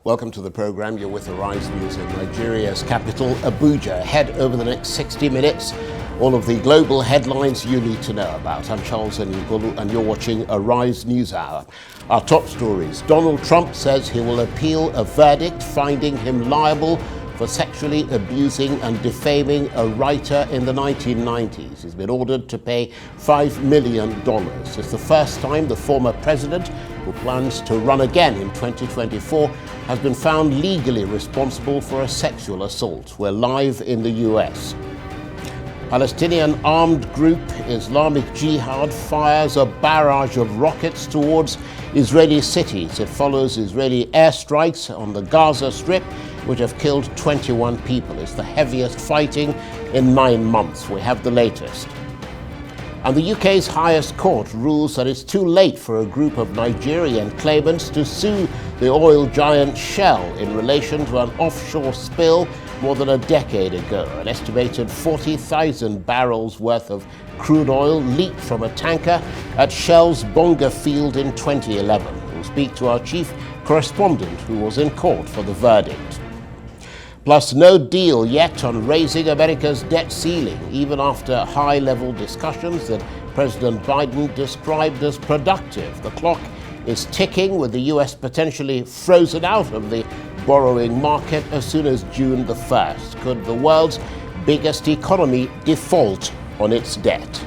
Welcome to the program. You're with Arise News in Nigeria's capital, Abuja. Ahead over the next 60 minutes, all of the global headlines you need to know about. I'm Charles Enigulu, and you're watching Arise News Hour. Our top stories. Donald Trump says he will appeal a verdict finding him liable for sexually abusing and defaming a writer in the 1990s. He's been ordered to pay $5 million. It's the first time the former president, who plans to run again in 2024, has been found legally responsible for a sexual assault. We're live in the US. Palestinian armed group Islamic Jihad fires a barrage of rockets towards Israeli cities. It follows Israeli airstrikes on the Gaza Strip, which have killed 21 people. It's the heaviest fighting in 9 months. We have the latest. And the UK's highest court rules that it's too late for a group of Nigerian claimants to sue the oil giant Shell in relation to an offshore spill more than a decade ago. An estimated 40,000 barrels worth of crude oil leaked from a tanker at Shell's Bonga field in 2011. We'll speak to our chief correspondent who was in court for the verdict. Plus, no deal yet on raising America's debt ceiling, even after high-level discussions that President Biden described as productive. The clock is ticking, with the US potentially frozen out of the borrowing market as soon as June the 1st. Could the world's biggest economy default on its debt?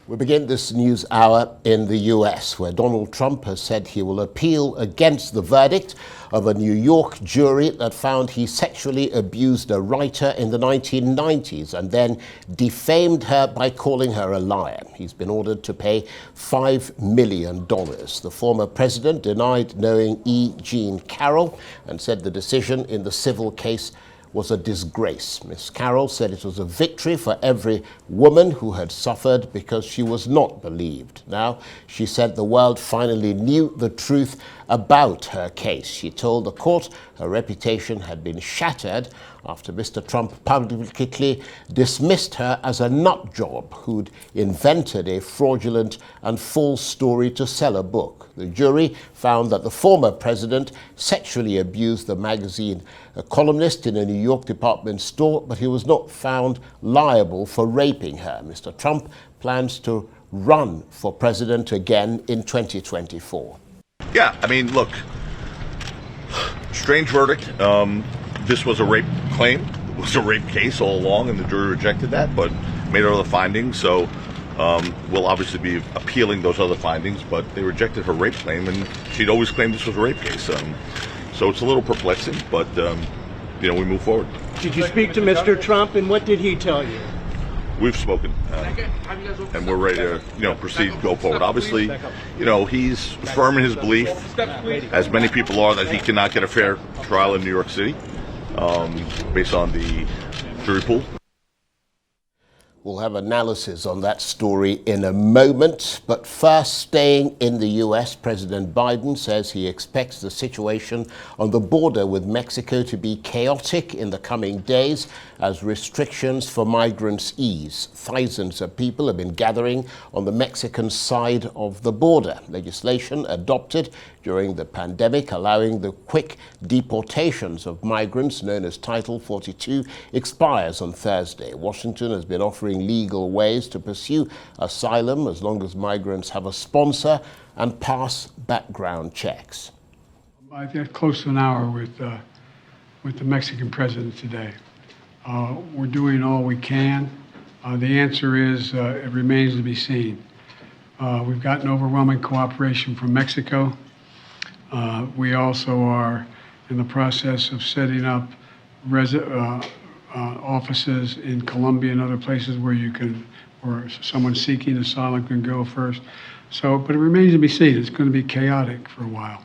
We begin this news hour in the US, where Donald Trump has said he will appeal against the verdict of a New York jury that found he sexually abused a writer in the 1990s and then defamed her by calling her a liar. He's been ordered to pay $5 million. The former president denied knowing E. Jean Carroll and said the decision in the civil case was a disgrace. Ms. Carroll said it was a victory for every woman who had suffered because she was not believed. Now, she said the world finally knew the truth about her case. She told the court her reputation had been shattered after Mr. Trump publicly dismissed her as a nut job who'd invented a fraudulent and false story to sell a book. The jury found that the former president sexually abused the magazine columnist in a New York department store, but he was not found liable for raping her. Mr. Trump plans to run for president again in 2024. Yeah, I mean, look, strange verdict. This was a rape claim. It was a rape case all along, and the jury rejected that, but made other findings. So we'll obviously be appealing those other findings, but they rejected her rape claim, and she'd always claimed this was a rape case. So it's a little perplexing, but, we move forward. Did you speak to Mr. Trump, and what did he tell you? We've spoken, and we're ready to, proceed, go forward. Obviously, he's firm in his belief, as many people are, that he cannot get a fair trial in New York City, based on the jury pool. We'll have analysis on that story in a moment. But first, staying in the US, President Biden says he expects the situation on the border with Mexico to be chaotic in the coming days as restrictions for migrants ease. Thousands of people have been gathering on the Mexican side of the border. Legislation adopted during the pandemic allowing the quick deportations of migrants, known as Title 42, expires on Thursday. Washington has been offering legal ways to pursue asylum as long as migrants have a sponsor and pass background checks. I've had close to an hour with the Mexican president today. We're doing all we can. The answer is it remains to be seen. We've gotten overwhelming cooperation from Mexico. We also are in the process of setting up offices in Colombia and other places where someone seeking asylum can go first. But it remains to be seen. It's going to be chaotic for a while.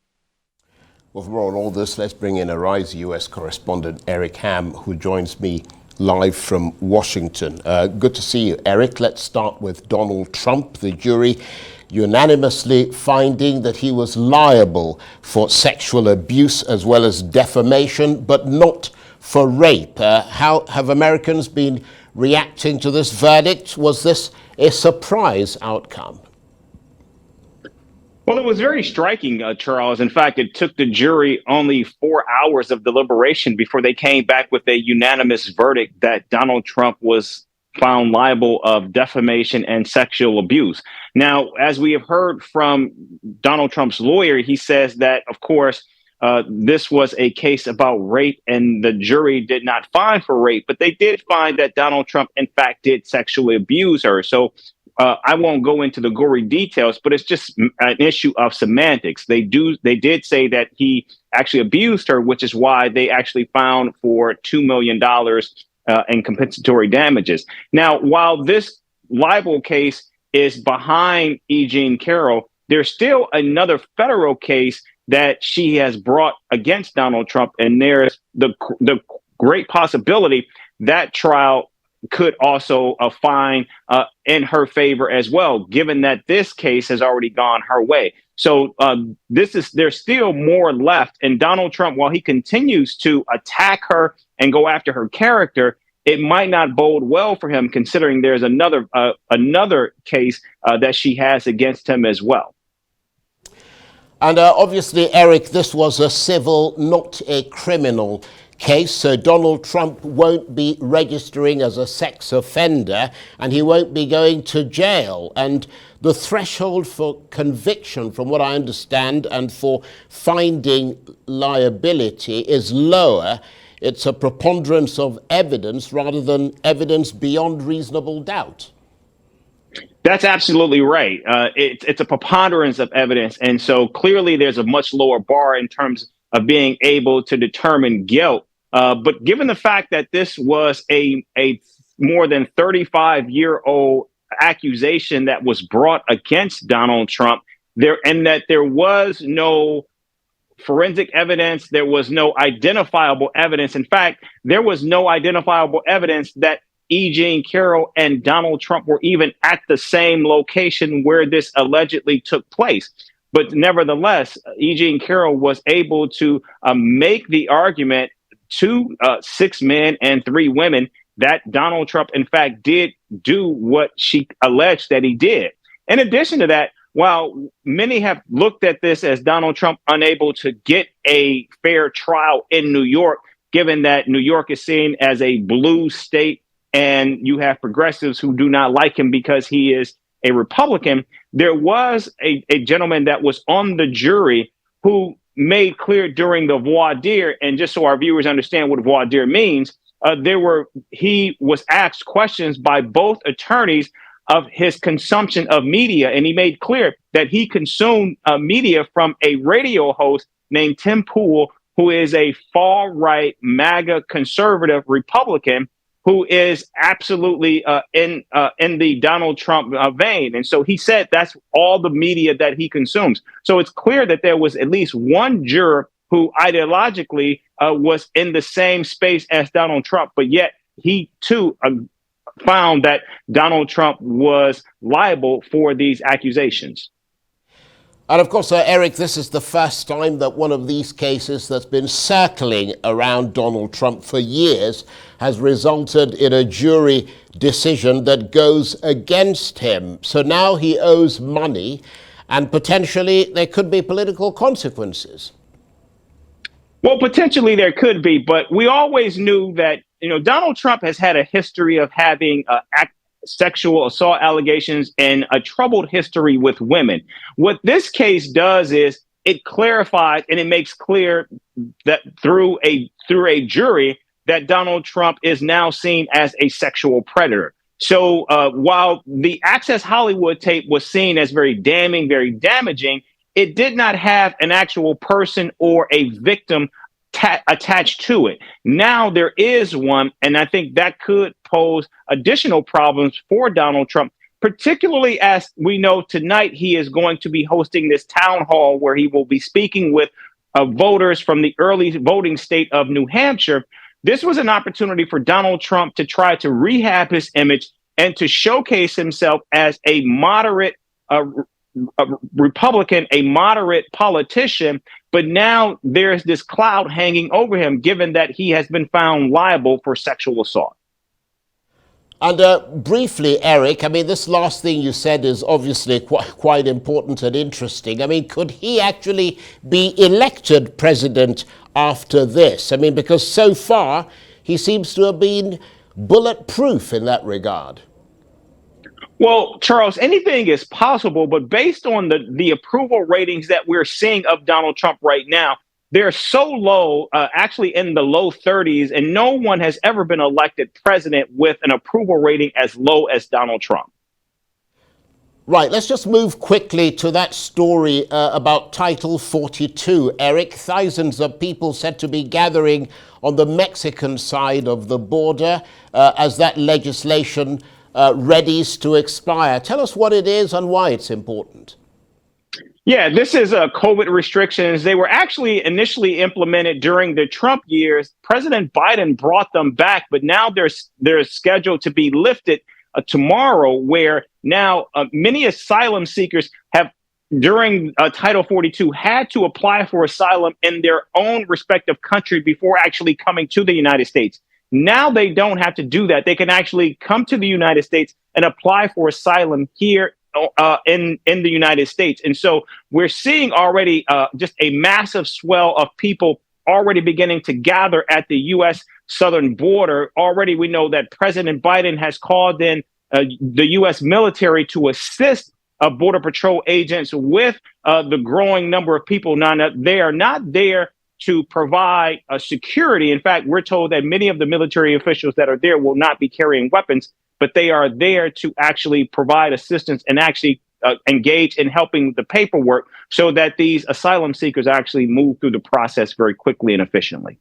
Well, for more on all this, let's bring in Arise US correspondent Eric Ham, who joins me live from Washington. Good to see you, Eric. Let's start with Donald Trump. The jury unanimously finding that he was liable for sexual abuse as well as defamation, but not for rape. How have Americans been reacting to this verdict? Was this a surprise outcome? Well, it was very striking, Charles. In fact, it took the jury only 4 hours of deliberation before they came back with a unanimous verdict that Donald Trump was found liable of defamation and sexual abuse. Now, as we have heard from Donald Trump's lawyer, he says that, of course, this was a case about rape and the jury did not find for rape, but they did find that Donald Trump, in fact, did sexually abuse her. So I won't go into the gory details, but it's just an issue of semantics. They did say that he actually abused her, which is why they actually found for $2 million in compensatory damages. Now, while this libel case is behind E. Jean Carroll, there's still another federal case that she has brought against Donald Trump, and there's the great possibility that trial could also find in her favor as well, given that this case has already gone her way. So there's still more left. And Donald Trump, while he continues to attack her and go after her character, it might not bode well for him, considering there's another case that she has against him as well. And obviously, Eric, this was a civil, not a criminal case. So Donald Trump won't be registering as a sex offender and he won't be going to jail. And the threshold for conviction, from what I understand, and for finding liability is lower. It's a preponderance of evidence rather than evidence beyond reasonable doubt. That's absolutely right. It's a preponderance of evidence. And so clearly there's a much lower bar in terms of being able to determine guilt. But given the fact that this was a more than 35-year-old accusation that was brought against Donald Trump, and that there was no forensic evidence, there was no identifiable evidence. In fact, there was no identifiable evidence that E. Jean Carroll and Donald Trump were even at the same location where this allegedly took place. But nevertheless, E. Jean Carroll was able to make the argument to 6 men and 3 women that Donald Trump, in fact, did do what she alleged that he did. In addition to that, while many have looked at this as Donald Trump unable to get a fair trial in New York, given that New York is seen as a blue state and you have progressives who do not like him because he is a Republican, there was a gentleman that was on the jury who made clear during the voir dire, and just so our viewers understand what voir dire means, he was asked questions by both attorneys of his consumption of media, and he made clear that he consumed media from a radio host named Tim Pool, who is a far-right MAGA conservative Republican who is absolutely in the Donald Trump vein. And so he said that's all the media that he consumes. So it's clear that there was at least one juror who ideologically was in the same space as Donald Trump, but yet he too found that Donald Trump was liable for these accusations. And of course, Eric, this is the first time that one of these cases that's been circling around Donald Trump for years has resulted in a jury decision that goes against him. So now he owes money and potentially there could be political consequences. Well, potentially there could be, but we always knew that, Donald Trump has had a history of having sexual assault allegations and a troubled history with women. What this case does is it clarifies and it makes clear that through a jury that Donald Trump is now seen as a sexual predator. So while the Access Hollywood tape was seen as very damning, very damaging, it did not have an actual person or a victim attached to it. Now there is one, and I think that could pose additional problems for Donald Trump, particularly as we know tonight he is going to be hosting this town hall where he will be speaking with voters from the early voting state of New Hampshire. This was an opportunity for Donald Trump to try to rehab his image and to showcase himself as a moderate a Republican, a moderate politician, but now there's this cloud hanging over him, given that he has been found liable for sexual assault. And briefly, Eric, I mean, this last thing you said is obviously quite important and interesting. I mean, could he actually be elected president after this? I mean, because so far he seems to have been bulletproof in that regard. Well, Charles, anything is possible, but based on the approval ratings that we're seeing of Donald Trump right now, they're so low, actually in the low 30s, and no one has ever been elected president with an approval rating as low as Donald Trump. Right, let's just move quickly to that story about Title 42. Eric, thousands of people said to be gathering on the Mexican side of the border as that legislation readies to expire. Tell us what it is and why it's important. Yeah, this is COVID restrictions. They were actually initially implemented during the Trump years. President Biden brought them back, but now they're scheduled to be lifted tomorrow, where now many asylum seekers have, during Title 42, had to apply for asylum in their own respective country before actually coming to the United States. Now they don't have to do that. They can actually come to the United States and apply for asylum here in the United States. And so we're seeing already just a massive swell of people already beginning to gather at the U.S. southern border. Already we know that President Biden has called in the U.S. military to assist Border Patrol agents with the growing number of people. Now, they are not there to provide security. In fact, we're told that many of the military officials that are there will not be carrying weapons, but they are there to actually provide assistance and actually engage in helping the paperwork so that these asylum seekers actually move through the process very quickly and efficiently.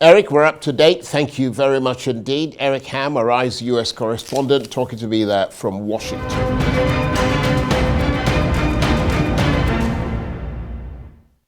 Eric, we're up to date. Thank you very much indeed. Eric Ham, Arise US correspondent, talking to me there from Washington.